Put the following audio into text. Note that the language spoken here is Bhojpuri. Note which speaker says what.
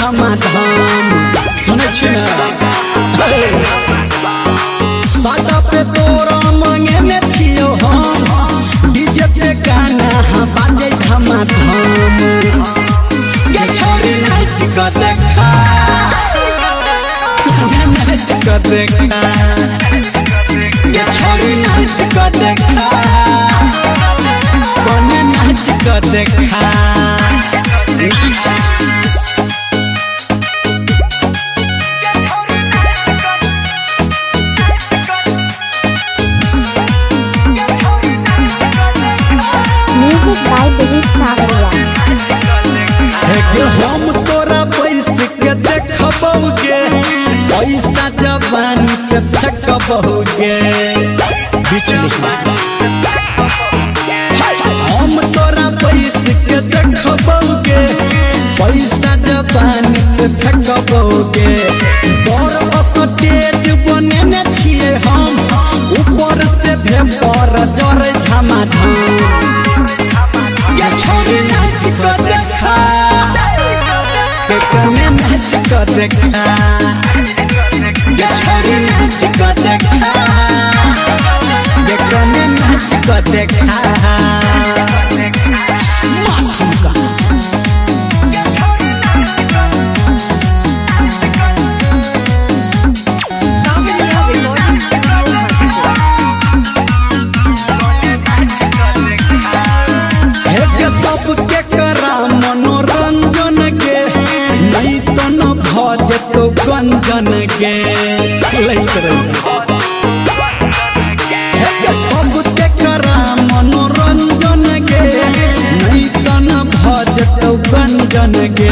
Speaker 1: धमाधम सुने छी ना साटा पे तोरा मांगे में छियो हम डीजे पे गाना बाजे धमाधम के छोरी नाच को देखा नाच को देखा के छोरी नाच को देखा कोने नाच को देखा
Speaker 2: म्यूजिक बाय दिलीप सावरिया।
Speaker 1: हम तोरा पैसे के देखबोगे पैसा जवानी पे फेंकबोगे बीच हम तोरा पैसे के देखबोगे पैसा जवानी पे फेंकबोगे बड़ स्टेज बनेने छिए हम ऊपर से भेपर जरे झमाझम ये छोरी नाच को देखा कने नाच को देखा ये छोरी नाच को देखा कने नाच को देखा सबके करा मनोरंजन के नहीं तो न भज तो गंजन के सबके करा मनोरंजन के नहीं तो न भज तो गंजन के